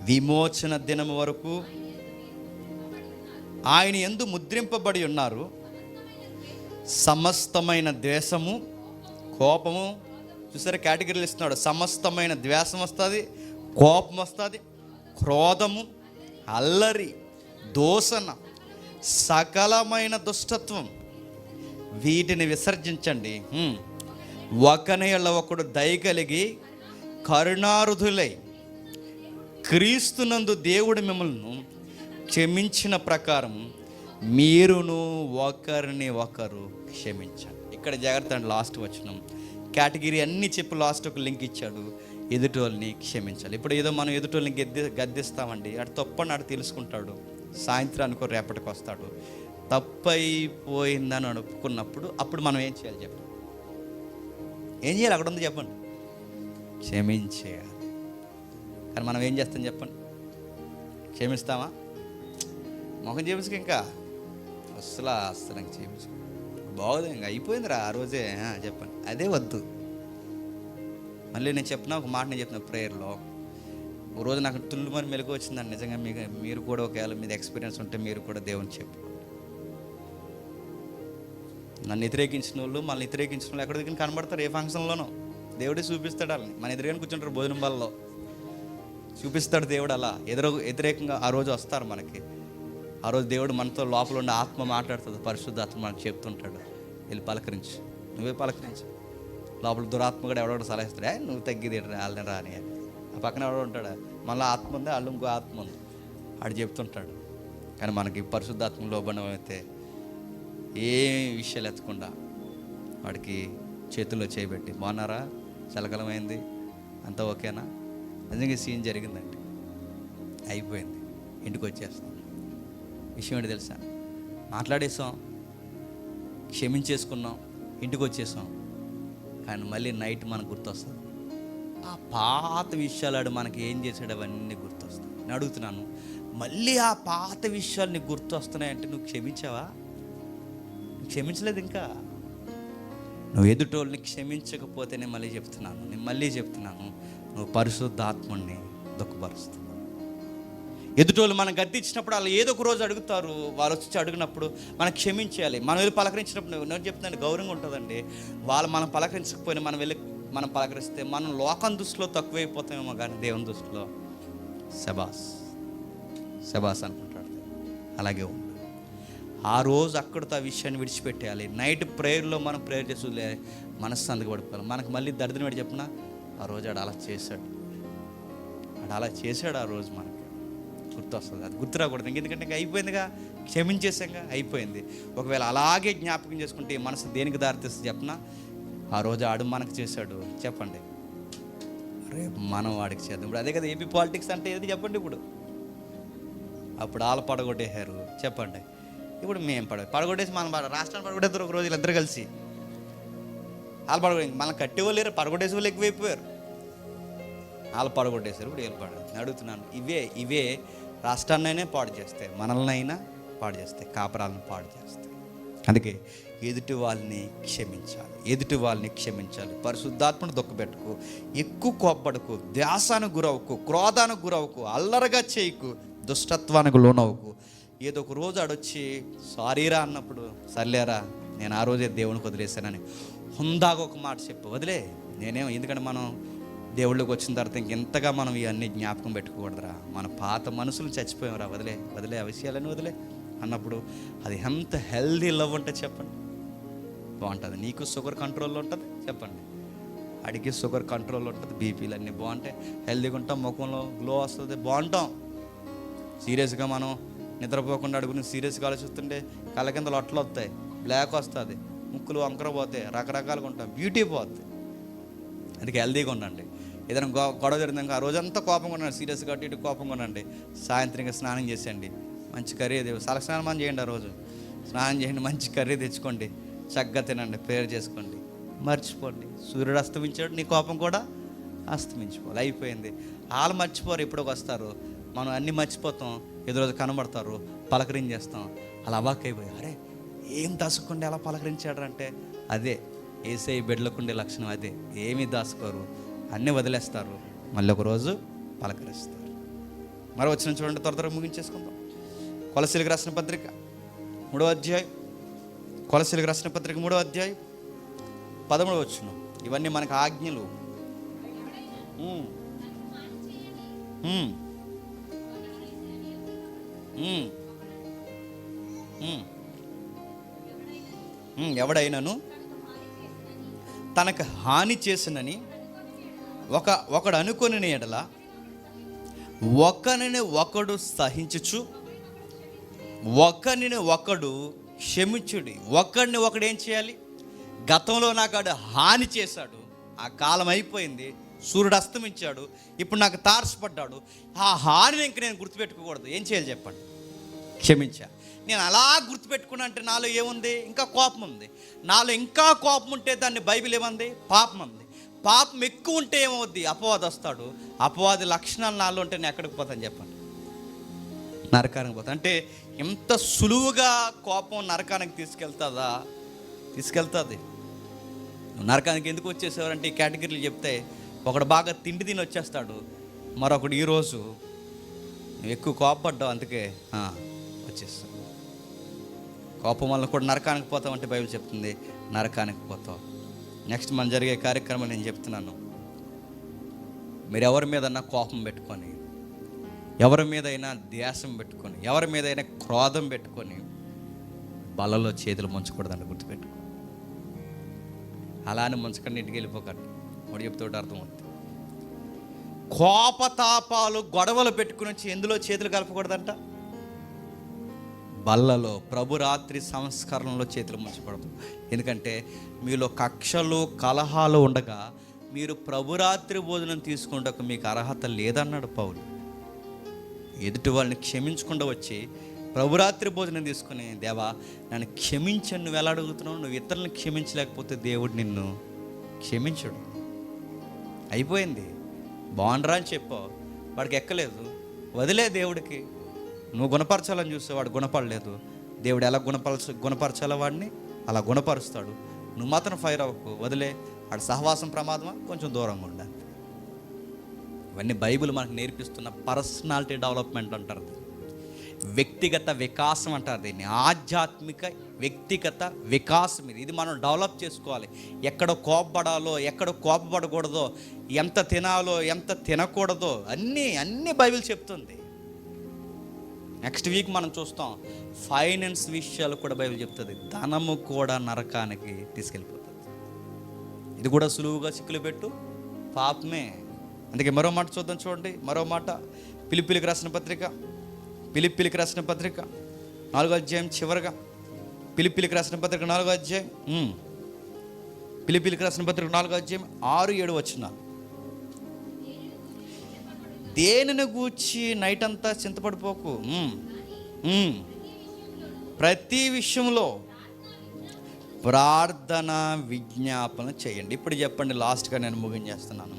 విమోచన దినము వరకు ఆయన యందు ముద్రింపబడి ఉన్నారు. సమస్తమైన ద్వేషము, కోపము, చూసారా కేటగిరీలు ఇస్తున్నాడు. సమస్తమైన ద్వేషం వస్తుంది, కోపం వస్తుంది, క్రోధము, అల్లరి, దూషణ, సకలమైన దుష్టత్వం, వీటిని విసర్జించండి. ఒకని యెడల ఒకడు దయ కలిగి కరుణారుధులై క్రీస్తునందు దేవుడు మిమ్మల్ని క్షమించిన ప్రకారం మీరును ఒకరిని ఒకరు క్షమించండి. ఇక్కడ జాగ్రత్త అండి. లాస్ట్ వచనం కేటగిరీ అన్నీ చెప్పి లాస్ట్ ఒక లింక్ ఇచ్చాడు. ఎదుటోళ్ళని క్షమించాలి. ఇప్పుడు ఏదో మనం ఎదుటోళ్ళని గద్దిస్తామండి, అటు తప్పని అటు తెలుసుకుంటాడు. సాయంత్రానికి రేపటికి వస్తాడు. తప్పైపోయిందని అనుకున్నప్పుడు అప్పుడు మనం ఏం చేయాలి చెప్పండి? ఏం చేయాలి? అక్కడ ఉంది చెప్పండి. క్షమించేయాలి. కానీ మనం ఏం చేస్తాం చెప్పండి? క్షమిస్తామా? మొహం చేపించుకు ఇంకా అస్సలు ఇంక చేపించు బాగోదు, ఇంకా అయిపోయిందిరా ఆ రోజే చెప్పండి. అదే వద్దు. మళ్ళీ నేను చెప్పిన ఒక మాట, నేను చెప్పిన ప్రేయర్లో ఒక రోజు నాకు తుల్లు మరి మెలకు వచ్చిందండి. నిజంగా మీరు కూడా ఒకవేళ మీద ఎక్స్పీరియన్స్ ఉంటే మీరు కూడా దేవుని చెప్పుకోండి. నన్ను వ్యతిరేకించిన వాళ్ళు మనల్ని వ్యతిరేకించిన వాళ్ళు ఎక్కడ దగ్గర కనబడతారు? ఏ ఫంక్షన్లోనో దేవుడే చూపిస్తాడు. వాళ్ళని మన ఎదురుగానే కూర్చుంటారు భోజనం బాల్లో, చూపిస్తాడు దేవుడు. అలా వ్యతిరేకంగా ఆ రోజు వస్తారు మనకి. ఆ రోజు దేవుడు మనతో లోపల ఉండే ఆత్మ మాట్లాడుతుంది, పరిశుద్ధాత్మ మనకు చెప్తుంటాడు, వెళ్ళి పలకరించి, నువ్వే పలకరించి. లోపల దురాత్మ కూడా ఎవడో సలహా ఇస్తాడు, నువ్వు తగ్గిది వాళ్ళని రా అని. ఆ పక్కన ఎవడో ఉంటాడు, మళ్ళీ ఆత్మ ఉంది, వాళ్ళు ఇంకో ఆత్మ ఉంది, ఆడు చెప్తుంటాడు. కానీ మనకి పరిశుద్ధాత్మ లోబడం అయితే ఏ విషయాలు ఎత్తకుండా వాడికి చేతుల్లో చేయబెట్టి, బాగున్నారా, చలకలమైంది, అంతా ఓకేనా? నిజంగా సీన్ జరిగిందండి, అయిపోయింది, ఇంటికి వచ్చేస్తాం. విషయం ఏంటి తెలుసా? మాట్లాడేసాం, క్షమించేసుకున్నాం, ఇంటికి వచ్చేసాం. కానీ మళ్ళీ నైట్ మనకు గుర్తొస్తుంది. ఆ పాత విషయాలు మనకి ఏం చేసాడు అవన్నీ గుర్తొస్తాయి. నేను అడుగుతున్నాను, మళ్ళీ ఆ పాత విషయాలు నీకు గుర్తొస్తున్నాయంటే నువ్వు క్షమించావా? క్షమించలేదు ఇంకా. నువ్వు ఎదుటోళ్ళని క్షమించకపోతే నేను మళ్ళీ చెప్తున్నాను, నువ్వు పరిశుద్ధాత్మని దుఃఖపరుస్తావు. ఎదుటోళ్ళు మనం గద్దించినప్పుడు వాళ్ళు ఏదో ఒక రోజు అడుగుతారు, వాళ్ళు వచ్చి అడిగినప్పుడు మనం క్షమించాలి. మనం వెళ్ళి పలకరించినప్పుడు నేను చెప్తున్నాను, గౌరవంగా ఉంటుందండి. వాళ్ళు మనం పలకరించకపోయినా మనం పలకరిస్తే మనం లోకం దృష్టిలో తక్కువైపోతామేమో, కానీ దేవుని దృష్టిలో శబాస్ అనుకుంటాడు. అలాగే ఉంది. ఆ రోజు అక్కడితో ఆ విషయాన్ని విడిచిపెట్టేయాలి. నైట్ ప్రేయర్లో మనం ప్రేయర్ చేసి మనశ్శాంతికి పడిపోవాలి. మనకు మళ్ళీ దరిద్రం ఏంటి చెప్పినా, ఆ రోజు ఆడు అలా చేశాడు, ఆ రోజు మనకి గుర్తొస్తుంది. అది గుర్తు రాకూడదు. ఎందుకంటే ఇంకా అయిపోయిందిగా, క్షమించేసాంగా, అయిపోయింది. ఒకవేళ అలాగే జ్ఞాపకం చేసుకుంటే మనసు దేనికి దారితీస్తుంది చెప్పినా, ఆ రోజు ఆడు మనకు చేశాడు, చెప్పండి, రేపు మనం వాడికి చేద్దాం. ఇప్పుడు అదే కదా ఏపీ పాలిటిక్స్ అంటే ఏది చెప్పండి. అప్పుడు వాళ్ళు పడగొట్టేశారు, చెప్పండి. ఇప్పుడు మేము పడగొట్టేసి మనం రాష్ట్రాన్ని పడగొట్టేద్దరు ఒక రోజు వీళ్ళిద్దరు కలిసి. వాళ్ళు పడగొట్టే మనం కట్టేవాళ్ళు లేరు, పడగొట్టేసే వాళ్ళు ఎక్కువైపోయారు. వాళ్ళు పడగొట్టేశారు, ఇప్పుడు వీళ్ళు నేను అడుగుతున్నాను, ఇవే రాష్ట్రాన్నైనా పాడు చేస్తాయి, మనల్నైనా పాడు చేస్తాయి, కాపురాలను పాడు చేస్తాయి. అందుకే ఎదుటి వాళ్ళని క్షమించాలి. పరిశుద్ధాత్మను దుఃఖపెట్టుకు, ఎక్కువ కోప్పడకు, ధ్యాసానికి గురవుకు, క్రోధానికి గురవుకు, అల్లరగా చేయకు, దుష్టత్వానికి లోనవుకు. ఏదో ఒక రోజు ఆడొచ్చి సారీరా అన్నప్పుడు, సర్లేరా నేను ఆ రోజే దేవునికి వదిలేశానని హుందాగా ఒక మాట చెప్పు, వదిలే. ఎందుకంటే మనం దేవుళ్ళకి వచ్చిన తర్వాత ఇంకెంతగా మనం ఇవన్నీ జ్ఞాపకం పెట్టుకోకూడదురా, మన పాత మనసులు చచ్చిపోయారా, వదిలే ఆ విషయాలని వదిలే అన్నప్పుడు అది ఎంత హెల్దీ లవ్ ఉంటుంది చెప్పండి. బాగుంటుంది. నీకు షుగర్ కంట్రోల్లో ఉంటుంది, చెప్పండి, అడిగి షుగర్ కంట్రోల్లో ఉంటుంది, బీపీలు అన్నీ బాగుంటాయి, హెల్దీగా ఉంటాం, ముఖంలో గ్లో వస్తుంది, బాగుంటాం. సీరియస్గా మనం నిద్రపోకుండా అడుగుని సీరియస్గా ఆలోచిస్తుంటే కళ్ళ కింద లొట్టలు వస్తాయి, బ్లాక్ వస్తుంది, ముక్కులు వంకర పోతాయి, రకరకాలుగా ఉంటాం, బ్యూటీ పోతుంది. అందుకే హెల్దీగా ఉండండి. ఏదైనా గొడవ జరిగిందాక ఆ రోజంతా కోపంగా ఉండండి, సీరియస్గా ఇటు కోపంగా ఉండండి. సాయంత్రంగా స్నానం చేసేయండి, మంచి కర్రీ స్నానం చేయండి. ఆ రోజు స్నానం చేయండి, మంచి కర్రీ తెచ్చుకోండి, చక్కగా తినండి, ప్రేయర్ చేసుకోండి, మర్చిపోండి. సూర్యుడు అస్తమించాడు, నీ కోపం కూడా అస్తమించుకోవాలి, అయిపోయింది. వాళ్ళు మర్చిపోరు, ఎప్పుడో వస్తారు, మనం అన్నీ మర్చిపోతాం. ఏదో రోజు కనబడతారు, పలకరించేస్తాం. అలా అవాక్కైపోయి, అరే ఏం దాచుకుంటే అలా పలకరించాడు అంటే, అదే యేసయ్య బిడ్డలకు ఉండే లక్షణం. అదే, ఏమీ దాచుకోరు, అన్నీ వదిలేస్తారు, మళ్ళీ ఒకరోజు పలకరిస్తారు. మరో వచ్చిన చూడండి, త్వరగా ముగించేసుకుందాం. కొలసీలకు రాసిన పత్రిక 3వ అధ్యాయం, కొలసీలకు రాసిన పత్రిక 3వ అధ్యాయం 13వ వచనం. ఇవన్నీ మనకు ఆజ్ఞలు. ఎవడైనాను తనకు హాని చేసినని ఒకడు అనుకొని ఎడల ఒకరిని ఒకడు సహించుచు ఒకరిని ఒకడు క్షమించుడి. ఒకడిని ఒకడు ఏం చేయాలి? గతంలో నాకాడు హాని చేశాడు, ఆ కాలం అయిపోయింది, సూర్యుడు అస్తమించాడు, ఇప్పుడు నాకు తారసపడ్డాడు, ఆ హానిని ఇంక నేను గుర్తుపెట్టుకోకూడదు. ఏం చేయాలి చెప్పండి? క్షమించా. నేను అలా గుర్తుపెట్టుకున్నా అంటే నాలో ఏముంది? ఇంకా కోపం ఉంది. నాలో ఇంకా కోపం ఉంటే దాన్ని బైబిల్ ఏమంది? పాపం ఉంది. పాపం ఎక్కువ ఉంటే ఏమవుద్ది? అపవాది వస్తాడు. అపవాది లక్షణాలు నాలో ఉంటే నేను ఎక్కడికి పోతాను చెప్పండి? నరకానికి పోతా. అంటే ఎంత సులువుగా కోపం నరకానికి తీసుకెళ్తుందా? తీసుకెళ్తుంది. నరకానికి ఎందుకు వచ్చేసేవారంటే ఈ కేటగిరీలు చెప్తే, ఒకడు బాగా తిండి తిని వచ్చేస్తాడు, మరొకడు ఈరోజు నువ్వు ఎక్కువ కోపపడ్డావు అందుకే వచ్చేస్తావు. కోపం వల్ల కూడా నరకానికి పోతావు అంటే బైబిల్ చెప్తుంది, నరకానికి పోతావు. నెక్స్ట్ మనం జరిగే కార్యక్రమం నేను చెప్తున్నాను. మీరు ఎవరి మీదన్నా కోపం పెట్టుకొని, ఎవరి మీదైనా ద్వేషం పెట్టుకొని, ఎవరి మీదైనా క్రోధం పెట్టుకొని బలలో చేతులు ముంచకూడదండి, గుర్తుపెట్టుకో. అలానే ముంచకండి, ఇంటికి వెళ్ళిపోకండి. వాడు చెప్తూ అర్థమవుతుంది. కోపతాపాలు గొడవలు పెట్టుకుని వచ్చి ఎందులో చేతులు కలపకూడదంట? బల్లలో, ప్రభు రాత్రి సంస్కరణలో చేతులు ముంచకూడదు. ఎందుకంటే మీలో కక్షలు కలహాలు ఉండగా మీరు ప్రభురాత్రి భోజనం తీసుకుంటకు మీకు అర్హత లేదన్నాడు పౌలు. ఎదుటి వాళ్ళని క్షమించకుండా వచ్చి ప్రభురాత్రి భోజనం తీసుకుని, దేవా నన్ను క్షమించండి నువ్వు ఎలా అడుగుతున్నావు? నువ్వు ఇతరులను క్షమించలేకపోతే దేవుడు నిన్ను క్షమించడు. అయిపోయింది, బాగుండరా అని చెప్పావు, వాడికి ఎక్కలేదు, వదిలే. దేవుడికి నువ్వు గుణపరచాలని చూస్తే వాడు గుణపడలేదు. దేవుడు ఎలా గుణపరచాలో వాడిని అలా గుణపరుస్తాడు. నువ్వు మాత్రం ఫైర్ అవ్వకు, వదిలే. వాడి సహవాసం ప్రమాదమా, కొంచెం దూరంగా ఉండాలి. ఇవన్నీ బైబిల్ మనకు నేర్పిస్తున్న పర్సనాలిటీ డెవలప్మెంట్ అంటారు, వ్యక్తిగత వికాసం అంటారు దీన్ని. ఆధ్యాత్మిక వ్యక్తిగత వికాసం ఇది మనం డెవలప్ చేసుకోవాలి. ఎక్కడ కోపపడాలో, ఎక్కడ కోపపడకూడదో, ఎంత తినాలో, ఎంత తినకూడదో అన్నీ బైబిల్ చెప్తుంది. నెక్స్ట్ వీక్ మనం చూస్తాం, ఫైనాన్స్ విషయాలు కూడా బైబిల్ చెప్తుంది. ధనము కూడా నరకానికి తీసుకెళ్ళిపోతుంది. ఇది కూడా సులువుగా చిక్కులు పెట్టు పాపమే. అందుకే మరో మాట చూద్దాం, చూడండి మరో మాట. ఫిలిప్పీలకు రాసిన పత్రిక 4వ అధ్యాయం చివరిగా, ఫిలిప్పీలకు రాసిన పత్రిక 4వ అధ్యాయం, ఫిలిప్పీలకు రాసిన పత్రిక 4వ అధ్యాయం 6-7 వచనాలు. దేనిని గూర్చి నైట్ అంతా చింతపడిపోకు, ప్రతి విషయంలో ప్రార్థన విజ్ఞాపన చేయండి. ఇప్పుడు చెప్పండి, లాస్ట్గా నేను ముగించేస్తున్నాను.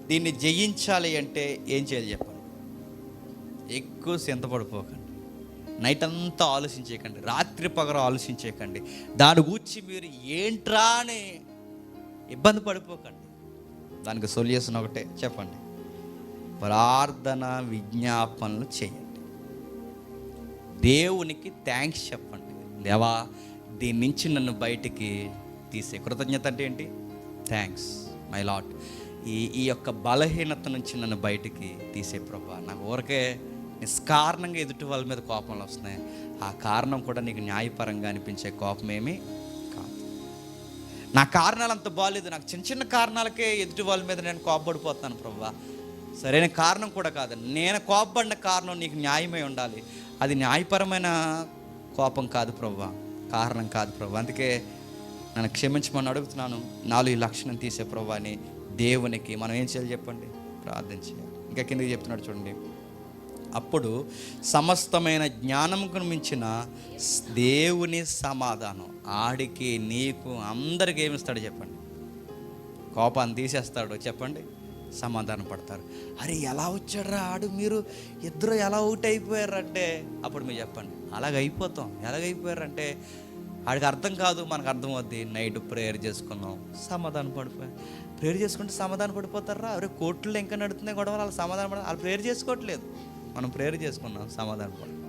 దీన్ని జయించాలి అంటే ఏం చేయాలి చెప్పండి? ఎక్కువ చింతపడిపోకండి, నైట్ అంతా ఆలోచించేయకండి, రాత్రి పగలు ఆలోచించేయకండి, దాని గురించి మీరు ఏంట్రా అని ఇబ్బంది పడిపోకండి. దానికి సొల్యూషన్ ఒకటే చెప్పండి, ప్రార్థన విజ్ఞాపనలు చేయండి. దేవునికి థ్యాంక్స్ చెప్పండి. దేవా దీని నుంచి నన్ను బయటికి తీసే. కృతజ్ఞత అంటే ఏంటి? థ్యాంక్స్ మై లార్డ్, ఈ యొక్క బలహీనత నుంచి నన్ను బయటికి తీసే ప్రభా. నాకు ఊరికే నిష్కారణంగా ఎదుటి వాళ్ళ మీద కోపంలో వస్తున్నాయి, ఆ కారణం కూడా నీకు న్యాయపరంగా అనిపించే కోపమేమీ కాదు. నా కారణాలు అంత బాగాలేదు, నాకు చిన్న చిన్న కారణాలకే ఎదుటి వాళ్ళ మీద నేను కోపపడిపోతున్నాను ప్రభా. సరైన కారణం కూడా కాదు, నేను కోపపడిన కారణం నీకు న్యాయమై ఉండాలి. అది న్యాయపరమైన కోపం కాదు ప్రభా, కారణం కాదు ప్రభా. అందుకే నన్ను క్షమించమని అడుగుతున్నాను. నాలో ఈ లక్షణం తీసే ప్రభా అని దేవునికి మనం ఏం చేయాలి చెప్పండి? ప్రార్థన చేయాలి. ఇంకా కిందకి చెప్తున్నాడు చూడండి, అప్పుడు సమస్తమైన జ్ఞానంకు మించిన దేవుని సమాధానం ఆడికి నీకు అందరికీ ఏమిస్తాడు చెప్పండి? కోపాన్ని తీసేస్తాడు చెప్పండి, సమాధానం పడతారు. అరే ఎలా వచ్చాడ్రా ఆడు, మీరు ఇద్దరు ఎలా అవుట్ అయిపోయారంటే అప్పుడు మీరు చెప్పండి అలాగైపోతాం. ఎలాగైపోయారంటే ఆడికి అర్థం కాదు, మనకు అర్థం అవుద్ది. నైట్ ప్రేయర్ చేసుకున్నాం, సమాధానం పడిపోయాం. ప్రేయర్ చేసుకుంటే సమాధానం పడిపోతారా? అరే కోర్టులో ఇంకా నడుతున్నాయి గొడవలు, వాళ్ళు సమాధానం వాళ్ళు ప్రేయర్ చేసుకోవట్లేదు. మనం ప్రేయర్ చేసుకున్నాం, సమాధానం పడు.